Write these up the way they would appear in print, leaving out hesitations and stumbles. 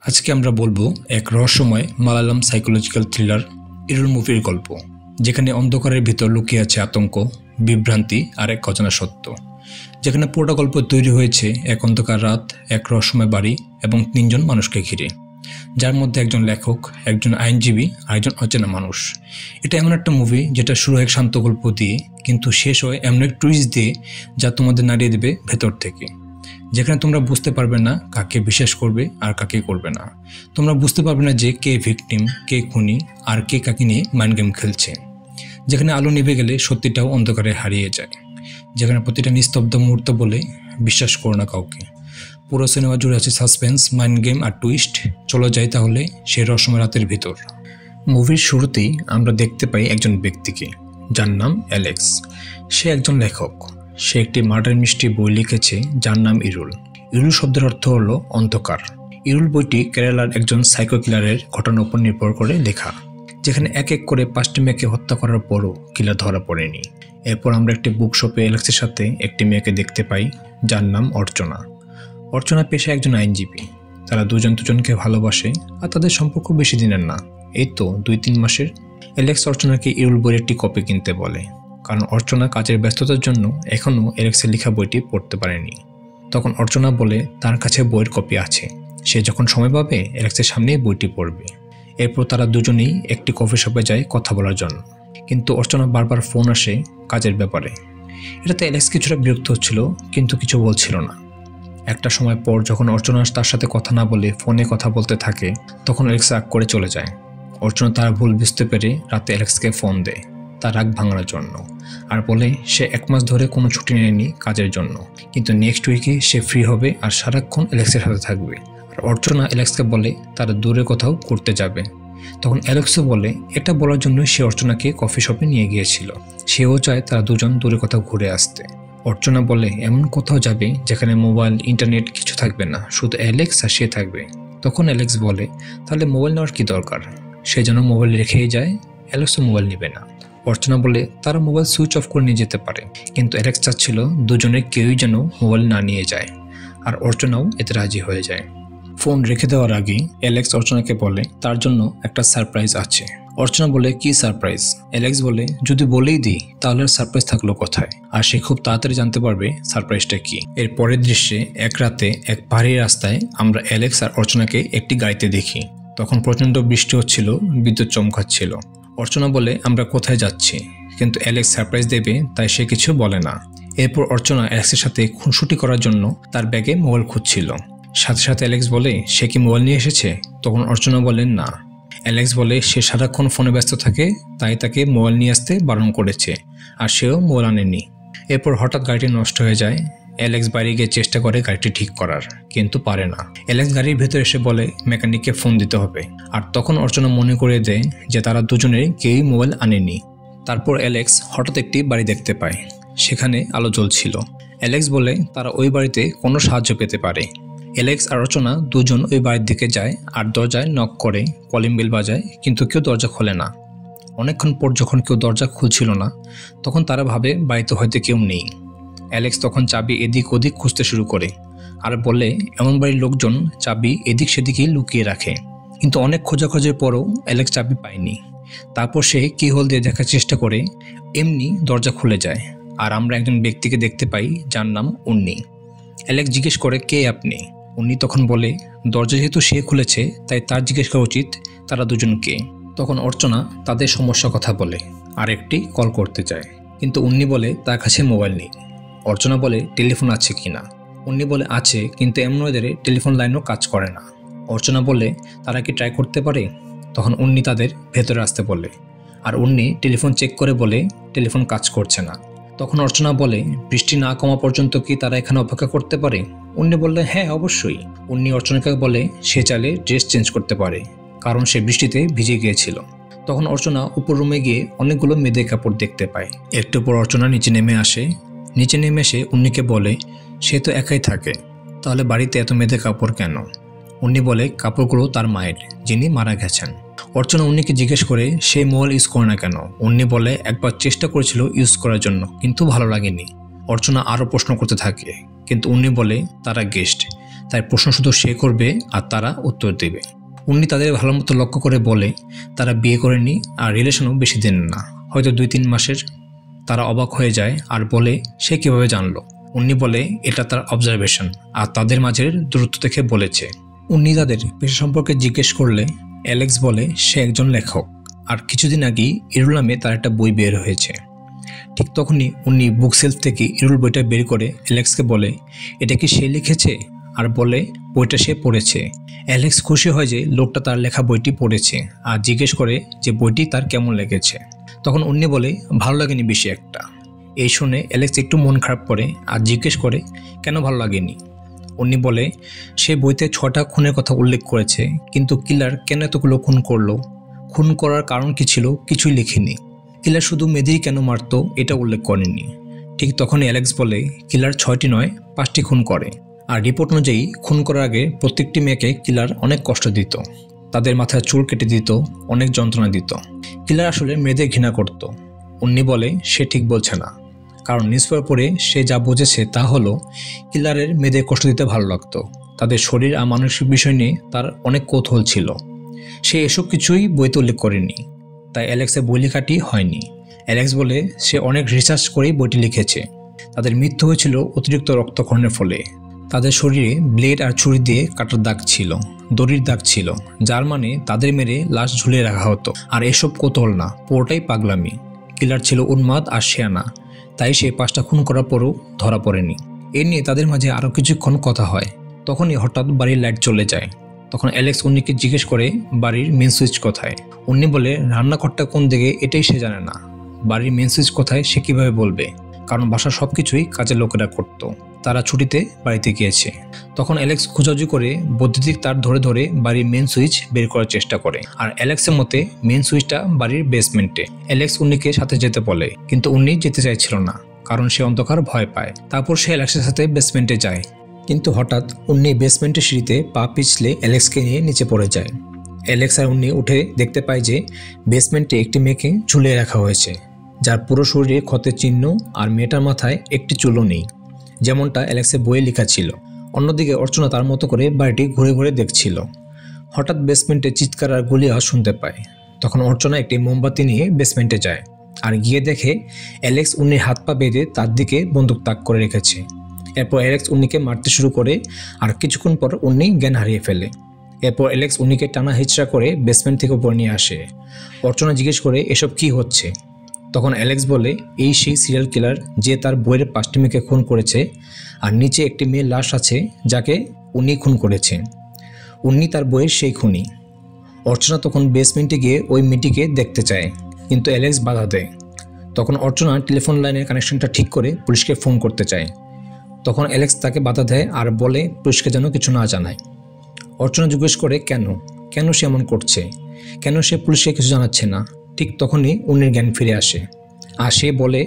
আজকে আমরা বলবো এক রহস্যময় মালায়ালাম সাইকোলজিক্যাল থ্রিলার ইরুল মুভির গল্প, যেখানে অন্ধকারের ভিতর লুকিয়ে আছে আতঙ্ক, বিভ্রান্তি আর এক অজানা সত্য। যেখানে পুরোটা গল্প তৈরি হয়েছে এক অন্ধকার রাত, এক রহস্যময় বাড়ি এবং তিনজন মানুষকে ঘিরে, যার মধ্যে একজন লেখক, একজন আইনজীবী আর একজন অচেনা মানুষ। এটা এমন একটা মুভি যেটা শুরু হয় শান্ত গল্প দিয়ে, কিন্তু শেষ হয় এমন এক টুইস্ট দিয়ে যা তোমাদের নাড়িয়ে দেবে ভেতর থেকে। যেখানে তোমরা বুঝতে পারবে না কাকে বিশ্বাস করবে আর কাকে করবে না। তোমরা বুঝতে পারবে না যে কে ভিকটিম, কে খুনি আর কে কাকে নিয়ে মাইন্ড গেম খেলছে। যেখানে আলো নিভে গেলে সত্যিটাও অন্ধকারে হারিয়ে যায়। যেখানে প্রতিটা নিস্তব্ধ মুহূর্ত বলে বিশ্বাস করো না কাউকে। পুরো সিনেমা জুড়ে আছে সাসপেন্স, মাইন্ড গেম আর টুইস্ট। চলো যাই তাহলে সেই রহস্যময় রাতের ভিতর। মুভির শুরুতেই আমরা দেখতে পাই একজন ব্যক্তিকে, যার নাম অ্যালেক্স। সে একজন লেখক। সে একটি মার্ডার মিস্ট্রি বই লিখেছে যার নাম ইরুল। ইরুল শব্দের অর্থ হলো অন্ধকার। ইরুল বইটি কেরালার একজন সাইকো কিলারের ঘটনার উপর নির্ভর করে লেখা, যেখানে এক এক করে 5টি মেয়েকে হত্যা করার পরও কিলার ধরা পড়েনি। এরপর আমরা একটি বুক শপে অ্যালেক্সের সাথে একটি মেয়েকে দেখতে পাই যার নাম অর্চনা। অর্চনা পেশায় একজন আইনজীবী। তারা দুজন দুজনকে ভালোবাসে আর তাদের সম্পর্ক বেশি দিনের না, এই তো 2-3 মাসের। অ্যালেক্স অর্চনাকে ইরুল বইয়ের একটি কপি কিনতে বলে, কারণ অর্চনা কাজের ব্যস্ততার জন্য এখনও অ্যালেক্সের লেখা বইটি পড়তে পারেনি। তখন অর্চনা বলে তার কাছে বইয়ের কপি আছে, সে যখন সময় পাবে অ্যালেক্সের সামনে বইটি পড়বে। এরপর তারা দুজনেই একটি কফি শপে যায় কথা বলার জন্য, কিন্তু অর্চনা বারবার ফোন আসে কাজের ব্যাপারে। এটাতে অ্যালেক্স কিছুটা বিরক্ত হচ্ছিল, কিন্তু কিছু বলছিল না। একটা সময় পর যখন অর্চনা তার সাথে কথা না বলে ফোনে কথা বলতে থাকে, তখন অ্যালেক্স রাগ করে চলে যায়। অর্চনা তার ভুল বুঝতে পেরে রাতে অ্যালেক্সকে ফোন দেয় তার রাগ ভাঙানোর জন্য, আর বলে সে 1 মাস ধরে কোনো ছুটি নেয়নি কাজের জন্য, কিন্তু নেক্সট উইকে সে ফ্রি হবে আর সারাক্ষণ অ্যালেক্সের সাথে থাকবে। আর অর্চনা অ্যালেক্সকে বলে তারা দূরে কোথাও ঘুরতে যাবে। তখন অ্যালেক্সও বলে এটা বলার জন্য সে অর্চনাকে কফি শপে নিয়ে গিয়েছিল, সেও চায় তারা দুজন দূরে কোথাও ঘুরে আসতে। অর্চনা বলে এমন কোথাও যাবে যেখানে মোবাইল, ইন্টারনেট কিছু থাকবে না, শুধু অ্যালেক্স আর সে থাকবে। তখন অ্যালেক্স বলে তাহলে মোবাইল নেওয়ার কি দরকার, সে যেন মোবাইল রেখেই যায়, অ্যালেক্সও মোবাইল নেবে না। অর্চনা বলে তারা মোবাইল সুইচ অফ করে নিয়ে যেতে পারে, কিন্তু অ্যালেক্স চাচ্ছিল দুজনের কেউই যেন মোবাইল না নিয়ে যায়, আর অর্চনাও এতে রাজি হয়ে যায়। ফোন রেখে দেওয়ার আগে অ্যালেক্স অর্চনাকে বলে তার জন্য একটা সারপ্রাইজ আছে। অর্চনা বলে কি সারপ্রাইজ? অ্যালেক্স বলে যদি বলেই দিই তাহলে আর সারপ্রাইজ থাকলো কোথায়, আর সে খুব তাড়াতাড়ি জানতে পারবে সারপ্রাইজটা কি। এর পরের দৃশ্যে এক রাতে এক পাহাড়ি রাস্তায় আমরা অ্যালেক্স আর অর্চনাকে একটি গাড়িতে দেখি। তখন প্রচণ্ড বৃষ্টি হচ্ছিল, বিদ্যুৎ চমকাচ্ছিল। অর্চনা বলে আমরা কোথায় যাচ্ছি, কিন্তু অ্যালেক্স সারপ্রাইজ দেবে তাই সে কিছু বলে না। এরপর অর্চনা অ্যালেক্সের সাথে খুনসুটি করার জন্য তার ব্যাগে মোবাইল খুঁজছিল। সাথে সাথে অ্যালেক্স বলে সে কি মোবাইল নিয়ে এসেছে? তখন অর্চনা বলেন না। অ্যালেক্স বলে সে সারাক্ষণ ফোনে ব্যস্ত থাকে, তাই তাকে মোবাইল নিয়ে আসতে বারণ করেছে, আর সেও মোবাইল আনেনি। এরপর হঠাৎ গাড়িটি নষ্ট হয়ে যায়। অ্যালেক্স বাইরে গিয়ে চেষ্টা করে গাড়িটি ঠিক করার, কিন্তু পারে না। অ্যালেক্স গাড়ির ভেতর এসে বলে মেকানিককে ফোন দিতে হবে, আর তখন অর্চনা মনে করে দেয় যে তারা দুজনেই কেউই মোবাইল আনেনি। তারপর অ্যালেক্স হঠাৎ একটি বাড়ি দেখতে পায়, সেখানে আলো জ্বলছিল। অ্যালেক্স বলে তারা ওই বাড়িতে কোনো সাহায্য পেতে পারে। অ্যালেক্স আর অর্চনা দুজন ওই বাড়ির দিকে যায় আর দরজায় নক করে, কলিং বেল বাজায়, কিন্তু কেউ দরজা খোলে না। অনেকক্ষণ পর যখন কেউ দরজা খুলছিল না, তখন তারা ভাবে বাড়িতে হয়তো কেউ নেই। অ্যালেক্স তখন চাবি এদিক ওদিক খুঁজতে শুরু করে, আর বলে এমন বাড়ির লোকজন চাবি এদিক সেদিকেই লুকিয়ে রাখে। কিন্তু অনেক খোঁজাখোঁজির পরও অ্যালেক্স চাবি পায়নি। তারপর সে কি হোল দিয়ে দেখার চেষ্টা করে, এমনি দরজা খুলে যায়, আর আমরা একজন ব্যক্তিকে দেখতে পাই যার নাম উন্নি। অ্যালেক্স জিজ্ঞেস করে কে আপনি? উনি তখন বলে দরজা যেহেতু সে খুলেছে তাই তার জিজ্ঞেস করা উচিত তারা দুজন কে। তখন অর্চনা তাদের সমস্যার কথা বলে আর একটি কল করতে চায়, কিন্তু উন্নি বলে তার কাছে মোবাইল নেই। অর্চনা বলে টেলিফোন আছে কিনা? উন্নি বলে আছে, কিন্তু এমন ওয়েদারে টেলিফোন লাইনও কাজ করে না। অর্চনা বলে তারা কি ট্রাই করতে পারে? তখন উন্নি তাদের ভেতরে আসতে বলে, আর উন্নি টেলিফোন চেক করে বলে টেলিফোন কাজ করছে না। তখন অর্চনা বলে বৃষ্টি না কমা পর্যন্ত কি তারা এখানে অপেক্ষা করতে পারে? উন্নি বললে হ্যাঁ অবশ্যই। উন্নি অর্চনাকে বলে সে চাইলে ড্রেস চেঞ্জ করতে পারে, কারণ সে বৃষ্টিতে ভিজে গিয়েছিল। তখন অর্চনা উপর রুমে গিয়ে অনেকগুলো মেয়েদের কাপড় দেখতে পায়। একটু পর অর্চনা নিচে নেমে আসে। নিচে নেমে এসে উন্নিকে বলে সে তো একাই থাকে, তাহলে বাড়িতে এত মেয়েদের কাপড় কেন? উন্নি বলে কাপড়গুলো তার মায়ের, যিনি মারা গেছেন। অর্চনা উন্নিকে জিজ্ঞেস করে সে মোবাইল ইউজ করে না কেন? উন্নি বলে একবার চেষ্টা করেছিল ইউজ করার জন্য, কিন্তু ভালো লাগেনি। অর্চনা আরও প্রশ্ন করতে থাকে, কিন্তু উন্নি বলে তারা গেস্ট, তাই প্রশ্ন শুধু সে করবে আর তারা উত্তর দেবে। উনি তাদের ভালো মতো লক্ষ্য করে বলে তারা বিয়ে করেনি আর রিলেশনও বেশি দিন না, হয়তো 2-3 মাসের। তারা অবাক হয়ে যায় আর বলে সে কিভাবে জানলো। উনি বলে এটা তার অবজারভেশন আর তাদের মাঝের দূরত্ব দেখে বলেছে। উনি তাদের পেশা সম্পর্কে জিজ্ঞেস করলে অ্যালেক্স বলে সে একজন লেখক আর কিছুদিন আগেই ইরুল নামে তার একটা বই বের হয়েছে। ঠিক তখনই উনি বুক সেলফ থেকে ইরুল বইটা বের করে অ্যালেক্সকে বলে এটা কি সে লিখেছে, আর বলে বইটা সে পড়েছে। অ্যালেক্স খুশি হয় যে লোকটা তার লেখা বইটি পড়েছে আর জিজ্ঞেস করে যে বইটি তার কেমন লেগেছে। তখন উনি বলে ভালো লাগেনি বেশি একটা। এই শুনে অ্যালেক্স একটু মন খারাপ করে আর জিজ্ঞেস করে কেন ভালো লাগেনি। উনি বলে সে বইতে 6টা খুনের কথা উল্লেখ করেছে, কিন্তু কিলার কেন এতগুলো খুন করলো, খুন করার কারণ কি ছিল কিছুই লিখিনি। কিলার শুধু মেয়েদেরই কেন মারতো এটা উল্লেখ করেনি। ঠিক তখনই অ্যালেক্স বলে কিলার 6টি নয় 5টি খুন করে, আর রিপোর্ট অনুযায়ী খুন করার আগে প্রত্যেকটি মেয়েকে কিলার অনেক কষ্ট দিত, তাদের মাথায় চুল কেটে দিত, অনেক যন্ত্রণা দিত। কিলার আসলে মেয়েদের ঘৃণা করত। উনি বলে সে ঠিক বলছে না, কারণ নিউজপেপার পড়ে সে যা বুঝেছে তা হলো কিলারের মেয়েদের কষ্ট দিতে ভালো লাগতো, তাদের শরীর আর মানসিক বিষয় নিয়ে তার অনেক কৌতূহল ছিল। সে এসব কিছুই বইতে উল্লেখ করেনি, তাই অ্যালেক্সের বই লেখাটি হয়নি। অ্যালেক্স বলে সে অনেক রিসার্চ করেই বইটি লিখেছে। তাদের মৃত্যু হয়েছিল অতিরিক্ত রক্তক্ষরণের ফলে। তাদের শরীরে ব্লেড আর ছুরি দিয়ে কাটার দাগ ছিল, দড়ির দাগ ছিল, যার মানে তাদের মেরে লাশ ঝুলিয়ে রাখা হতো। আর এসব কৌতূহল না, পুরোটাই পাগলামি। কিলার ছিল উন্মাদ আর শেয়ানা, তাই সে 5টা খুন করার পরও ধরা পড়েনি। এ নিয়ে তাদের মাঝে আরও কিছুক্ষণ কথা হয়। তখনই হঠাৎ বাড়ির লাইট চলে যায়। তখন অ্যালেক্স উন্নিকে জিজ্ঞেস করে বাড়ির মেন সুইচ কোথায়। উন্নি বলে রান্নাঘরটা কোন দিকে এটাই সে জানে না। বাড়ির মেন সুইচ কোথায় সে কীভাবে বলবে, কারণ বাসার সব কিছুই কাজের লোকেরা করতো, তারা ছুটিতে বাড়িতে গিয়েছে। তখন অ্যালেক্স খোঁজাখুঁজি করে বৈদ্যুতিক তার ধরে ধরে বাড়ির মেন সুইচ বের করার চেষ্টা করে। আর অ্যালেক্সের মতে মেন সুইচটা বাড়ির বেসমেন্টে। অ্যালেক্স উন্নিকে সাথে যেতে বলে, কিন্তু উন্নি যেতে চাইছিল না, কারণ সে অন্ধকার ভয় পায়। তারপর সে অ্যালেক্সের সাথে বেসমেন্টে যায়, কিন্তু হঠাৎ উন্নি বেসমেন্টের সিঁড়িতে পা পিছলে অ্যালেক্সকে নিয়ে নিচে পড়ে যায়। অ্যালেক্স আর উন্নি উঠে দেখতে পায় যে বেসমেন্টে একটি মেয়েকে ঝুলিয়ে রাখা হয়েছে, যার পুরো শরীরে ক্ষতের চিহ্ন আর মেয়েটার মাথায় একটি চুলও নেই, যেমনটা অ্যালেক্সের বইয়ে লেখা ছিল। অন্যদিকে অর্চনা তার মতো করে বাড়িটি ঘুরে ঘুরে দেখছিল। হঠাৎ বেসমেন্টে চিৎকার আর গুলি আওয়াজ শুনতে পায়। তখন অর্চনা একটি মোমবাতি নিয়ে বেসমেন্টে যায় আর গিয়ে দেখে অ্যালেক্স উন্নির হাত পা বেঁধে তার দিকে বন্দুক তাক করে রেখেছে। এরপর অ্যালেক্স উন্নিকে মারতে শুরু করে আর কিছুক্ষণ পর উন্নি জ্ঞান হারিয়ে ফেলে। এরপর অ্যালেক্স উন্নিকে টানা হিচড়া করে বেসমেন্ট থেকে উপরে নিয়ে আসে। অর্চনা জিজ্ঞেস করে এসব কি হচ্ছে। তখন অ্যালেক্স বলে এই সেই সিরিয়াল কিলার যে তার বইয়ের 5টি মেয়েকে খুন করেছে, আর নিচে একটি মেয়ের লাশ আছে যাকে উনি খুন করেছে। উনি তার বইয়ের সেই খুনি। অর্চনা তখন বেসমেন্টে গিয়ে ওই মেয়েটিকে দেখতে চায়, কিন্তু অ্যালেক্স বাধা দেয়। তখন অর্চনা টেলিফোন লাইনের কানেকশনটা ঠিক করে পুলিশকে ফোন করতে চায়। তখন অ্যালেক্স তাকে বাধা দেয় আর বলে পুলিশকে যেন কিছু না জানায়। অর্চনা জিজ্ঞেস করে কেন সে এমন করছে, কেন সে পুলিশকে কিছু জানাচ্ছে না। ঠিক তখনই উন্নির জ্ঞান ফিরে আসে আর সে বলে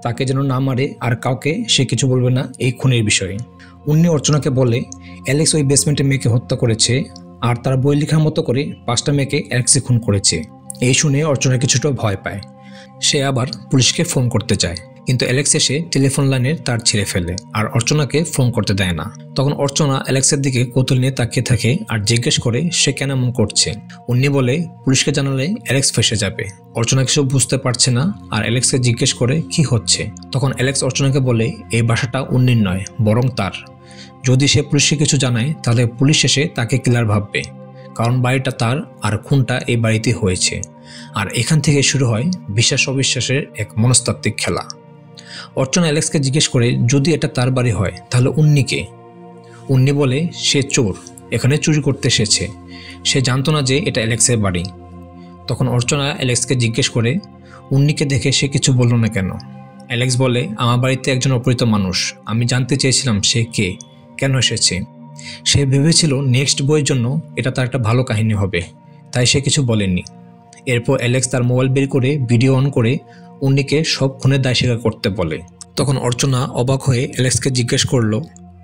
তাকে যেন না মারে আর কাউকে সে কিছু বলবে না এই খুনের বিষয়ে। উন্নি অর্চনাকে বলে অ্যালেক্স ওই বেসমেন্টে মেয়েকে হত্যা করেছে আর তার বই লেখার মতো করে 5টা মেয়েকে অ্যালেক্সই খুন করেছে। এই শুনে অর্চনা কিছুটা ভয় পায়। সে আবার পুলিশকে ফোন করতে চায়, কিন্তু অ্যালেক্স এসে টেলিফোন লাইনের তার ছিঁড়ে ফেলে আর অর্চনাকে ফোন করতে দেয় না। তখন অর্চনা অ্যালেক্সের দিকে কৌতূহল নিয়ে তাকিয়ে থাকে আর জিজ্ঞেস করে সে কেন এমন করছে। উন্নি বলে পুলিশকে জানালে অ্যালেক্স ফেসে যাবে। অর্চনা কিছু বুঝতে পারছে না আর অ্যালেক্সকে জিজ্ঞেস করে কি হচ্ছে। তখন অ্যালেক্স অর্চনাকে বলে এই বাসাটা উন্নির নয়, বরং তার। যদি সে পুলিশকে কিছু জানায় তাহলে পুলিশ এসে তাকে কিলার ভাববে, কারণ বাড়িটা তার আর খুনটা এই বাড়িতে হয়েছে। আর এখান থেকে শুরু হয় বিশ্বাস অবিশ্বাসের এক মনস্তাত্ত্বিক খেলা। অর্চনা অ্যালেক্সকে জিজ্ঞেস করে যদি এটা তার বাড়ি হয় তাহলে উন্নিকে। উন্নি বলে সে চোর, এখানে চুরি করতে এসেছে, সে জানতো না যে এটা অ্যালেক্সের বাড়ি। তখন অর্চনা অ্যালেক্সকে জিজ্ঞেস করে উন্নিকে দেখে সে কিছু বলল না কেন। অ্যালেক্স বলে আমার বাড়িতে একজন অপরিচিত মানুষ, আমি জানতে চেয়েছিলাম সে কে, কেন এসেছে। সে ভেবেছিল নেক্সট বইয়ের জন্য এটা তার একটা ভালো কাহিনী হবে, তাই সে কিছু বলেনি। এরপর অ্যালেক্স তার মোবাইল বের করে ভিডিও অন করে উন্নিকে সব খুনের দায় স্বীকার করতে বলে। তখন অর্চনা অবাক হয়ে অ্যালেক্সকে জিজ্ঞেস করলো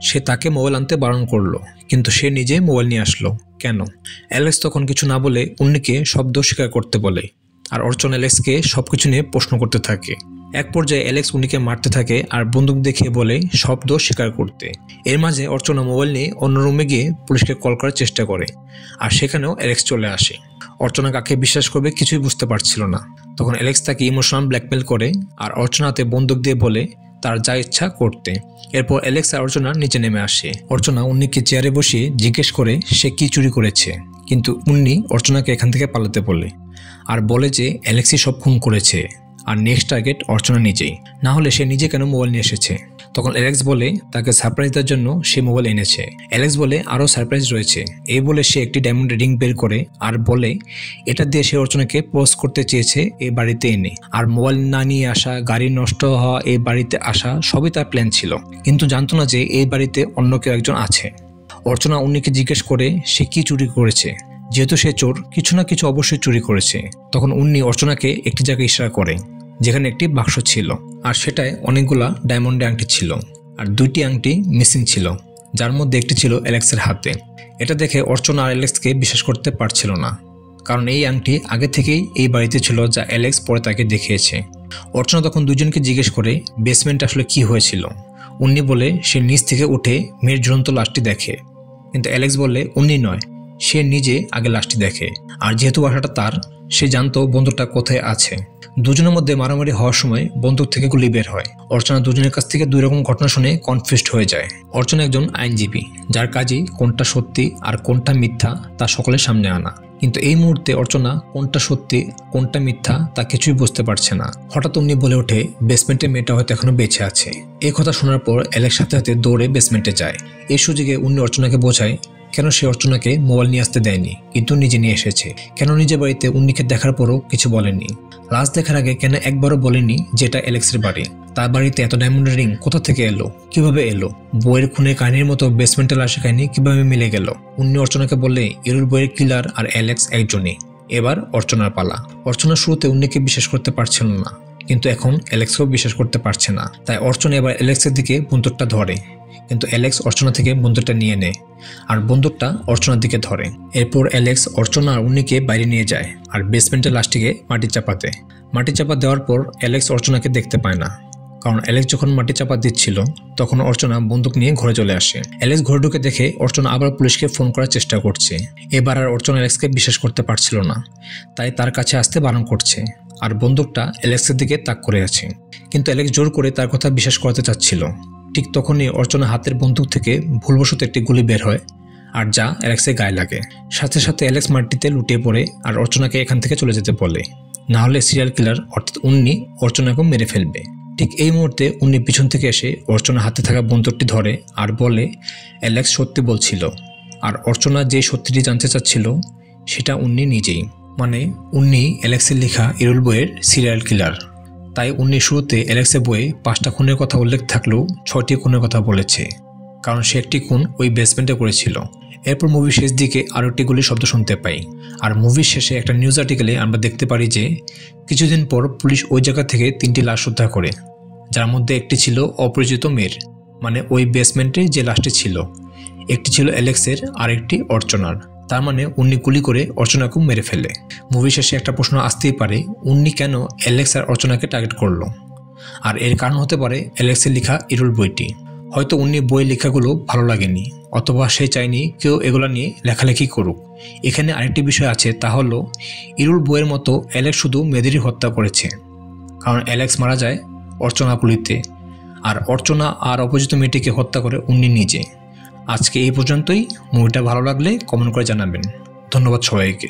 সে তাকে মোবাইল আনতে বারণ করলো, কিন্তু সে নিজে মোবাইল নিয়ে আসলো কেন। অ্যালেক্স তখন কিছু না বলে উন্নিকে সব দোষ স্বীকার করতে বলে আর অর্চনা অ্যালেক্সকে সব কিছু নিয়ে প্রশ্ন করতে থাকে। এক পর্যায়ে অ্যালেক্স উন্নিকে মারতে থাকে আর বন্দুক দেখিয়ে বলে সব দোষ স্বীকার করতে। এর মাঝে অর্চনা মোবাইল নিয়ে অন্য রুমে গিয়ে পুলিশকে কল করার চেষ্টা করে, আর সেখানেও অ্যালেক্স চলে আসে। অর্চনা কাকে বিশ্বাস করবে কিছুই বুঝতে পারছিল না। তখন অ্যালেক্স তাকে ইমোশনাল ব্ল্যাকমেল করে আর অর্চনাতে বন্দুক দিয়ে বলে তার যা ইচ্ছা করতে। এরপর অ্যালেক্স আর অর্চনা নিচে নেমে আসে। অর্চনা উন্নিকে চেয়ারে বসিয়ে জিজ্ঞেস করে সে কি চুরি করেছে, কিন্তু উন্নি অর্চনাকে এখান থেকে পালাতে বলে আর বলে যে অ্যালেক্সই সব খুন করেছে আর নেক্সট টার্গেট অর্চনা নিজেই, না হলে সে নিজে কেন মোবাইল নিয়ে এসেছে। তখন অ্যালেক্স বলে তাকে সারপ্রাইজ দেওয়ার জন্য সে মোবাইল এনেছে। অ্যালেক্স বলে আরও সারপ্রাইজ রয়েছে। এই বলে সে একটি ডায়মন্ড রিং বের করে আর বলে এটা দিয়ে সে অর্চনাকে পোজ করতে চেয়েছে এই বাড়িতে এনে, আর মোবাইল না নিয়ে আসা, গাড়ি নষ্ট হওয়া, এই বাড়িতে আসা সবই তার প্ল্যান ছিল, কিন্তু জানতো না যে এই বাড়িতে অন্য কেউ একজন আছে। অর্চনা উন্নিকে জিজ্ঞেস করে সে কি চুরি করেছে, যেহেতু সে চোর কিছু না কিছু অবশ্যই চুরি করেছে। তখন উন্নি অর্চনাকে একটি জায়গায় ইশারা করে যেখানে একটি বাক্স ছিল, আর সেটায় অনেকগুলা ডায়মন্ডের আংটি ছিল, আর 2টি আংটি মিসিং ছিল, যার মধ্যে একটি ছিল অ্যালেক্সের হাতে। এটা দেখে অর্চনা আর অ্যালেক্সকে বিশ্বাস করতে পারছিল না, কারণ এই আংটি আগে থেকেই এই বাড়িতে ছিল, যা অ্যালেক্স পরে তাকে দেখিয়েছে। অর্চনা তখন দুজনকে জিজ্ঞেস করে বেসমেন্টে আসলে কি হয়েছিল। উন্নি বলে সে নিচ থেকে উঠে মেয়ের ঝুলন্ত লাশটি দেখে, কিন্তু অ্যালেক্স বলে উন্নি নয়, সে নিজে আগে লাশটি দেখে, আর যেহেতু বাসাটা তার, সে জানতো বন্দুকটা কোথায় আছে। দুজনের মধ্যে মারামারি হওয়ার সময় বন্দুক থেকে গুলি বের হয়। অর্চনা দুজনের কাছ থেকে 2 রকম ঘটনা শুনে কনফিউজড হয়ে যায়। অর্চনা একজন আইনজীবী, যার কাজই কোনটা সত্যি আর কোনটা মিথ্যা তা সকলের সামনে আনা, কিন্তু এই মুহূর্তে অর্চনা কোনটা সত্যি কোনটা মিথ্যা তা কিছুই বুঝতে পারছে না। হঠাৎ উনি বলে ওঠে বেসমেন্টে মেয়েটা হয়তো এখনো বেঁচে আছে। এই কথা শোনার পর অ্যালেক্স সাথে সাথে দৌড়ে বেসমেন্টে যায়। এই সুযোগে উনি অর্চনাকে বোঝায় কেন সে অর্চনাকে মোবাইল নিয়ে আসতে দেয়নি, কিন্তু নিজে নিয়ে এসেছে। কেন নিজের বাড়িতে উন্নিকে দেখার পরও কিছু বলেনি। লাশ দেখার আগে কেন একবারও বলেনি যে এটা অ্যালেক্সের বাড়ি। তার বাড়িতে এত ডায়মন্ডের রিং কোথা থেকে এলো, কিভাবে এলো। বইয়ের খুনের কাহিনীর মতো বেসমেন্টে লাশের কাহিনী কিভাবে মিলে গেল। উন্নি অর্চনাকে বললে ইরুর বইয়ের কিলার আর অ্যালেক্স একজনই। এবার অর্চনার পালা। অর্চনা শুরুতে উন্নিকে বিশ্বাস করতে পারছিল না, কিন্তু এখন অ্যালেক্সকেও বিশ্বাস করতে পারছে না। তাই অর্চনা এবার অ্যালেক্সের দিকে বন্দুকটা ধরে, কিন্তু অ্যালেক্স অর্চনা থেকে বন্দুকটা নিয়ে নেয় আর বন্দুকটা অর্চনার দিকে ধরে। এরপর অ্যালেক্স অর্চনা আর উন্নিকে বাইরে নিয়ে যায় আর বেসমেন্টের লাশটিকে মাটি চাপা দেয়। মাটি চাপা দেওয়ার পর অ্যালেক্স অর্চনাকে দেখতে পায় না, কারণ অ্যালেক্স যখন মাটি চাপা দিচ্ছিল তখন অর্চনা বন্দুক নিয়ে ঘরে চলে আসে। অ্যালেক্স ঘরে ঢুকে দেখে অর্চনা আবার পুলিশকে ফোন করার চেষ্টা করছে। এবার আর অর্চনা অ্যালেক্সকে বিশ্বাস করতে পারছিল না, তাই তার কাছে আসতে বারণ করছে আর বন্দুকটা অ্যালেক্সের দিকে তাক করে আছে। কিন্তু অ্যালেক্স জোর করে তার কথা বিশ্বাস করাতে চাচ্ছিল। ঠিক তখনই অর্চনা হাতের বন্দুক থেকে ভুলবশত একটি গুলি বের হয়, আর যা অ্যালেক্সের গায়ে লাগে। সাথে সাথে অ্যালেক্স মাটিতে লুটিয়ে পড়ে আর অর্চনাকে এখান থেকে চলে যেতে বলে, না হলে সিরিয়াল কিলার অর্থাৎ উন্নি অর্চনাকেও মেরে ফেলবে। ঠিক এই মুহূর্তে উন্নি পিছন থেকে এসে অর্চনার হাতে থাকা বন্দুকটি ধরে আর বলে অ্যালেক্স সত্যি বলছিল, আর অর্চনা যে সত্যিটি জানতে চাচ্ছিল সেটা উন্নি নিজেই, মানে উন্নি অ্যালেক্সের লেখা ইরুল বইয়ের সিরিয়াল কিলার। তাই উন্নি শুরুতে অ্যালেক্সের বইয়ে 5টা খুনের কথা উল্লেখ থাকলেও 6টি খুনের কথা বলেছে, কারণ সে একটি খুন ওই বেসমেন্টে করেছিল। এরপর মুভির শেষ দিকে আরও একটি গুলির শব্দ শুনতে পাই, আর মুভির শেষে একটা নিউজ আর্টিকেলে আমরা দেখতে পারি যে কিছুদিন পর পুলিশ ওই জায়গা থেকে 3টি লাশ উদ্ধার করে, যার মধ্যে একটি ছিল অপরিচিত মেয়ের, মানে ওই বেসমেন্টে যে লাশটি ছিল। একটি ছিল অ্যালেক্সের আর একটি অর্চনার। তার মানে উন্নি গুলি করে অর্চনাকেও মেরে ফেলে। মুভি শেষে একটা প্রশ্ন আসতেই পারে উন্নি কেন অ্যালেক্স আর অর্চনাকে টার্গেট করলো, আর এর কারণ হতে পারে অ্যালেক্সের লেখা ইরুল বইটি। হয়তো উন্নি বই লেখাগুলো ভালো লাগেনি, অথবা সে চায়নি কেউ এগুলো নিয়ে লেখালেখি করুক। এখানে আরেকটি বিষয় আছে, তা হলো ইরুল বইয়ের মতো অ্যালেক্স শুধু মেয়েদেরই হত্যা করেছে, কারণ অ্যালেক্স মারা যায় অর্চনা গুলিতে, আর অর্চনা আর অপরিচিত মেয়েটিকে হত্যা করে উন্নি নিজে। আজকে এই পর্যন্তই। মুভিটা ভালো লাগলে কমেন্ট করে জানাবেন। ধন্যবাদ সবাইকে।